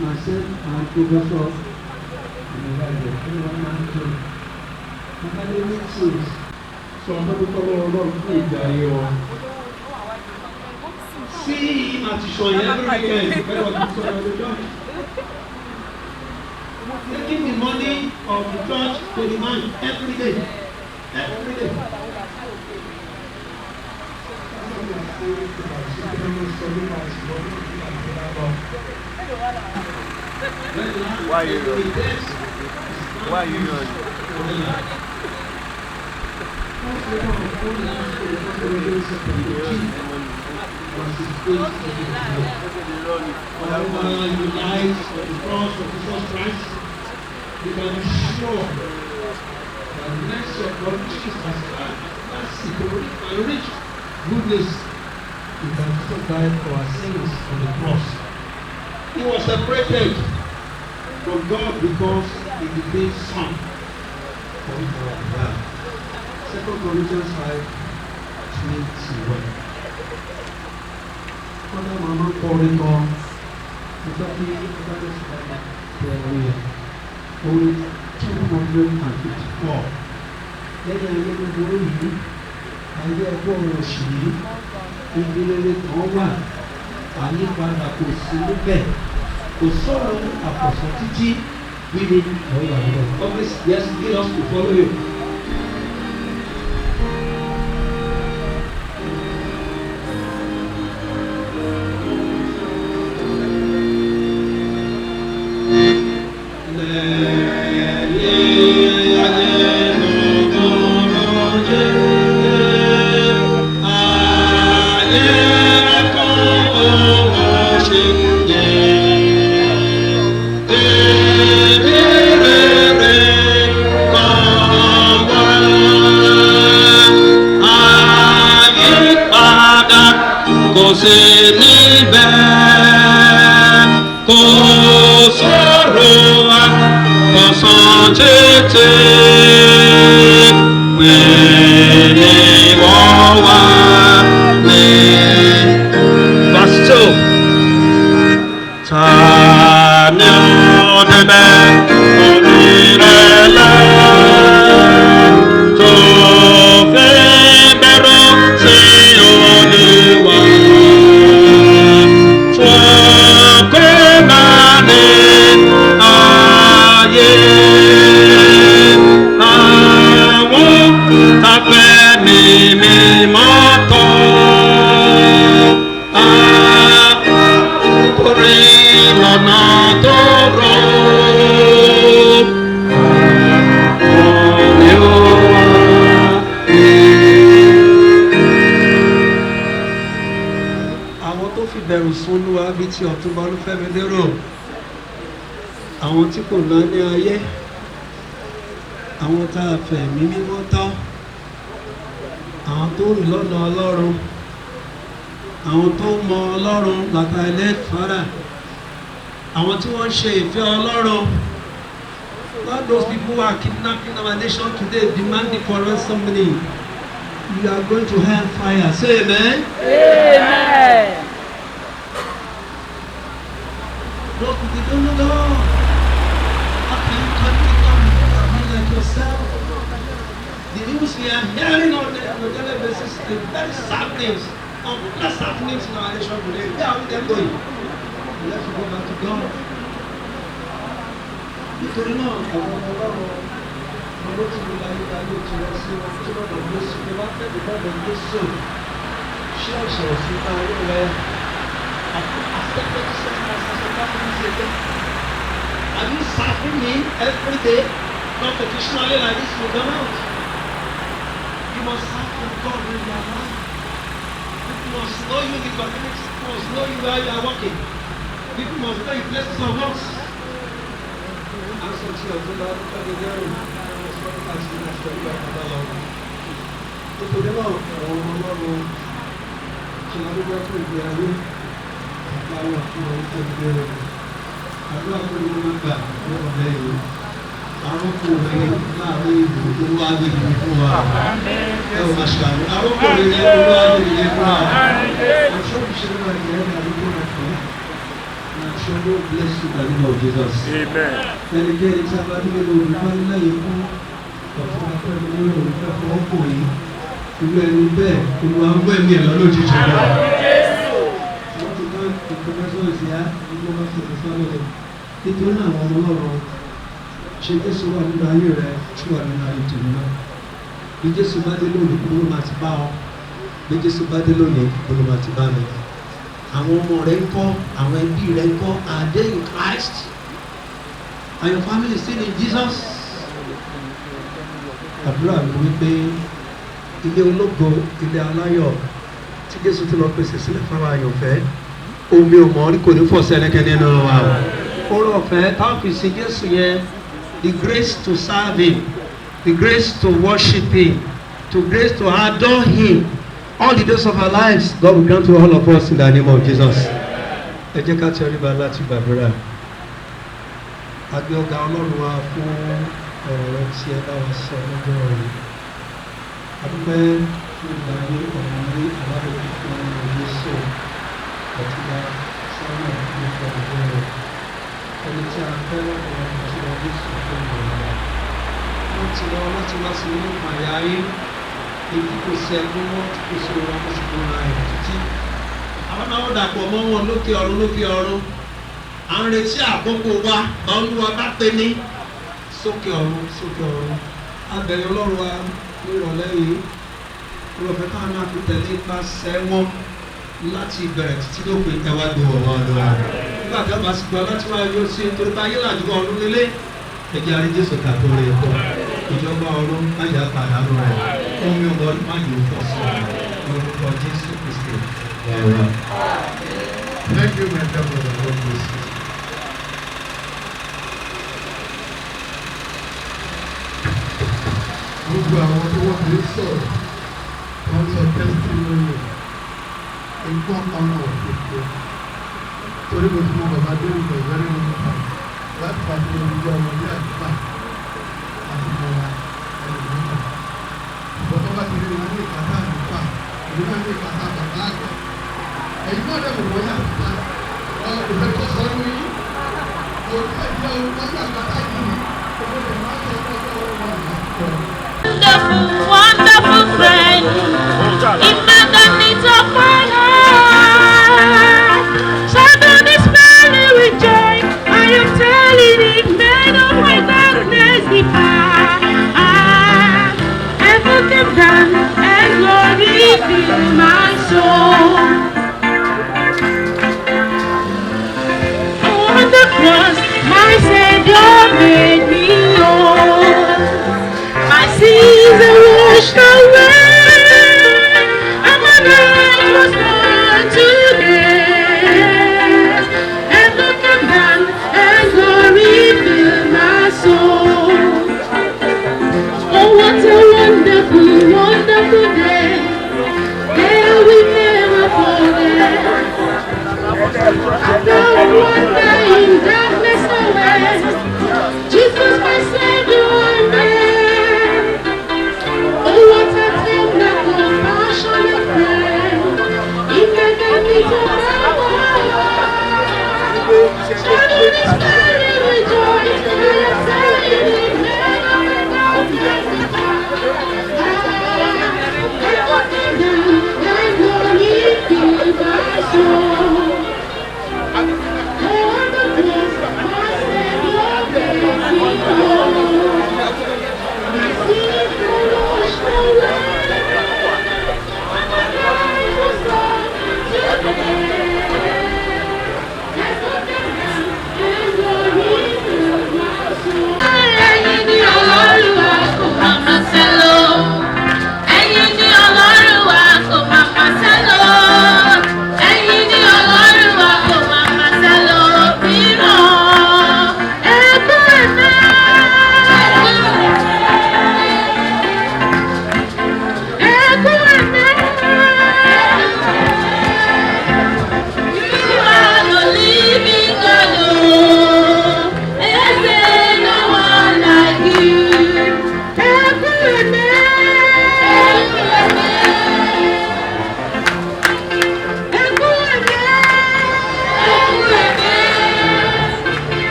Myself and Professor Ìmọ̀láyọ̀ tí wọ́n máa ń tó. Wọ́n bá lé ní tools. So I'm going to follow along with the see him at show every weekend. Taking the money of the church to the man every day. Every day. Why are you Whatever you lies for the cross of Jesus Christ, you can be sure that the mercy of God Jesus Christ, mercy, and rich goodness, you can also die for our sins on the cross. He was separated from God because he became son for our God. 2 Corinthians 5:21. Kọ́dà màmá kọrin kan, mo fẹ́ kí ọgbàdé sọ̀rọ̀ pẹ̀lú ẹ̀. Orin 254. Lẹ́yìn ayé gbogbo yìí, ayé ẹgbọ́n òṣì yìí, ìgbélére kan wà, àyípadà kò sí níbẹ̀. Kò sọ̀rọ̀ àpọ̀sọ̀ títí wíwí lọ́wọ́ àwọn ọ̀rọ̀. Obviously, yes, lead us to follow you. tí Ọ̀túnba Olúfẹ́mi lérò, àwọn tí kò ná ní ayé, àwọn tá a fẹ̀mí mímọ́ tọ́, àwọn tó rìn lọ́nà Ọlọ́run, àwọn tó mọ Ọlọ́run làtà ẹlẹ́fàárà, àwọn tí wọ́n ń ṣe ìfẹ́ Ọlọ́run All those people who are kidnapping our nation today, demanding for ransom money, you are going to hell fire. Say amen. Amen. Those people don't know Lord. How can you come like yourself? The news we are hearing on a daily basis is very sad news. Unpleasant news in our nation today. Where are we then going? We have to go back to God. Nítorí náà, àwọn ọlọ́run ló ti rí ayé ìtura sí wọn tí wọ́n lọ gbé sí wọ́n fẹ́ bí wọ́n lọ gbé sọ. Ṣé ọ̀sẹ̀ sí ayé rẹ̀ accepted sacrifice as a family sector? Are you serving me every day, competitionally like this will come out? You must serve for God in your life. People must know you in the community. People must know you where you are working. People must know your places of work. Answer to your brother, nítorí náà àwọn ọmọ ọlọ́run ṣe adúgbò fún ìgbé ayé láwọn àfihàn ìfẹ́ ìgbé rẹ̀ àdúrà tó ní wọ́n gbà lọ́wọ́ lẹ́yìn arákùnrin láàrin ìlú tó wá gbèdé fún wa ẹ ò máa ṣàmì arákùnrin yẹn tó wá gbèdé fún wa àṣọ ìṣẹ́lẹ̀ náà yẹn ní àdúgbò náà fún àṣọ ló bless you by the name of Jesus. Ẹnikẹ́ni tí a bá dúró lórí olùkọ́ lẹ́yìn fún ọ̀tún akẹ́rẹ́ nínú olùkọ́ fún ọkùnrin ìlú ẹni bẹ́ẹ̀ olùwà ń gbọ́ ẹ̀mí ẹ̀ lọ́lọ́jì jùlọ. Wọ́n ti bá ìpínlẹ̀ ìsìá ìlú wọn ti sọ lọ́wọ́. Nítorí náà àwọn ọmọ ọlọ́run ṣe Jésù wà nínú ayé rẹ̀ tí wà nínú ayé tòun náà. Bí Jésù bá dé lónìí kúrò máa ti bá ọ. Bí Jésù bá dé lónìí kúrò máa ti bá mi. Àwọn ọmọ rẹ̀ ń kọ́, àwọn ẹbí rẹ̀ ń kọ́, are they in Christ? Are your family still in Jesus? Àdúrà mi wípé ilé ológo, ilé aláyọ̀ tí Jésù ti lọ pèsè sílẹ̀ fáwọn àyànfẹ́, omi ò mọ̀ orí kò ní fọ̀ sí ẹnikẹ́ni nínú wa. Oore ọ̀fẹ́ táwọn fi sin Jésù yẹn, the grace to serve him, the grace to worship him, the grace to adore him. All the days of our lives, God will grant to all of us in the name of Jesus. Ẹ jẹ́ ká tẹríba láti gbàdúrà. A gbé ọ̀gá Ọlọ́run wa fún ọ̀rọ̀ tí ẹ bá wa sọ lọ́jọ́ rẹ̀. A dúpẹ́ fún ìgbà ayé ọ̀rọ̀ ní alábòókú fún ọ̀rọ̀ sọ ọ̀túnba sọ́nà nípa ọ̀rọ̀ rẹ̀. Ẹni tí a fẹ́ ọ̀rọ̀ tí wọ́n ní sọ fún ọ̀rọ̀ rẹ̀. Wọ́n ti lọ láti wá sí inú àyà ayé. Èyí kò sí ẹgbẹ́ wọn tí kò sí wọn kò sì kó ra ẹ̀ títí. Àwọn náà ó dàpọ̀ mọ́ wọn lókè ọ̀run lókè ọ̀run. À ń retí àkókò wa Olúwa bá pé ní sókè ọ̀run sókè ọ̀run. Abẹ̀rẹ̀ Ọlọ́run wa ní ìrọ̀lẹ́ yìí. Olùfẹ́ káwọn náà fi tẹ̀lé ipasẹ̀ wọn láti ìbẹ̀rẹ̀ títí lópin ẹwà gbowó wa lọ́wọ́. Nígbà tí a bá sì gbọ́ láti máa yọ sí nítorí bá yé làjú ọ̀run nílé. Ẹ̀jẹ̀ àrí Jésù kàtó rẹ̀ kọ́. Ìjọba ọ̀run má jà pàdánù rẹ̀. Omi ọ̀gbọ́n má yóò fọ́ sí orúkọ Jésù Kristi. Thank you, my brother. God bless you. Gbogbo àwọn tó wọ́n fi sọ̀rọ̀, wọ́n sọ testimony, nǹkan ọ̀nà òkèkè. Torí mo ti mọ bàbá David for a very long time. Láti pàṣẹ olùjọ ọmọdé àdúgbà àti mọ̀ra ẹlòmíràn. Ìbọn tó bá ti rí wọn ní ìkàtà àdúgbà, ìlú náà ní ìkàtà bàbá àgbà. Ẹ̀yin náà dẹ̀ mọ̀ wọ́n yà síta. Wọ́n kò fẹ́ kọ́ sọ́nù yìí. Kò tẹ̀ jẹ́ olùkọ́jú àgbàtà yìí. Owó lè má sọ ọjọ́ wọn wà láàpọ̀. Wonderful, wonderful friend, in the needs of my heart. Shadow this valley with joy, I am telling it, man of my darkness depart. Heaven came down and glory filled my soul. On the cross, my Savior made me whole. My sins are washed away, and my life was born today. Heaven came down and glory filled my soul. Oh, what a wonderful, wonderful day. Day we never forget. After one day in darkness away, Jesus my Savior.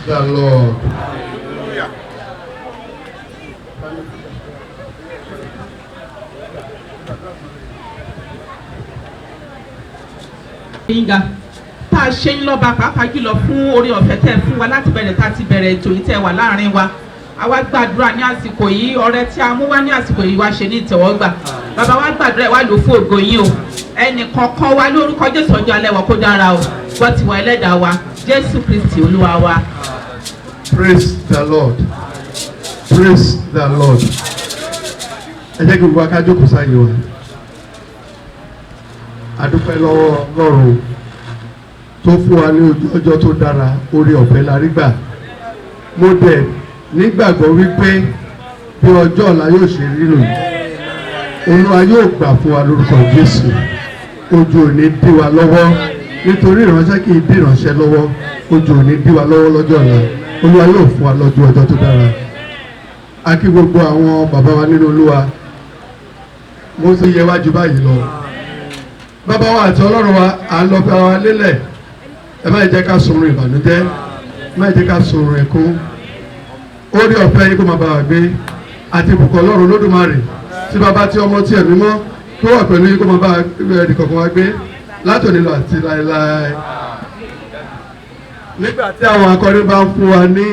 the Lord. Inga tá a ṣe ń lọ́ba pàápàá jùlọ fún orí ọ̀fẹ́ tẹ́ fún wa láti bẹ̀rẹ̀ tá a ti bẹ̀rẹ̀ ètò yìí tẹ́ wà láàrin wa àwa gbàdúrà ní àsìkò yìí ọrẹ tí a mú wá ní àsìkò yìí wá ṣe ní ìtẹ̀wọ́gbà bàbá wa gbàdúrà ẹ̀ wá lò fún ògo yín o ẹnì kankan wa lórúkọ Jésù ọjọ́ alẹ́ wa kó dára o gbọ́ tiwa ẹlẹ́dàá wa Jésù Kristi Olúwa wa. Praise the Lord. Praise the Lord. Ẹ jẹ́ kí gbogbo akájókòó sáyé wa. Adúpẹ́ lọ́wọ́ Ọlọ́run tó fún wa ní ojú ọjọ́ tó dára orí ọ̀fẹ́ la rí gbà. Mo dẹ̀ nígbàgbọ́ wípé bí ọjọ́ ọ̀la yóò ṣe rí nù. Olúwa yóò gbà fún wa lórúkọ Jésù. Ojú ò ní dí wa lọ́wọ́ nítorí ìránṣẹ́ kì í dí ìránṣẹ́ lọ́wọ́. Ojú ò ní dí wa lọ́wọ́ lọ́jọ́ ọ̀la. Olúwa yóò fún wa lọ́jọ́ ọjọ́ tó dára. A kí gbogbo àwọn bàbá wa nínú Olúwa. Mo sì yẹ wájú báyìí lọ. Bàbá wa àti Ọlọ́run wa à ń lọ fi ara wa lélẹ̀. Ẹ má jẹ́ ká sọ̀rọ̀ ìbànújẹ́. Ẹ má jẹ́ ká sọ̀rọ̀ ẹ̀kún. Orí ọ̀fẹ́ yín kó máa bá wa gbé. Àti ìbùkún Ọlọ́run Olódùmarè. Tí bàbá tí ọmọ tí ẹ̀mí mọ́ tó wà pẹ̀lú yín kó máa bá ẹnì kọ̀ọ̀kan wa gbé. Látòní lọ àti láéláé. Nígbà tí àwọn akọrin bá ń fún wa ní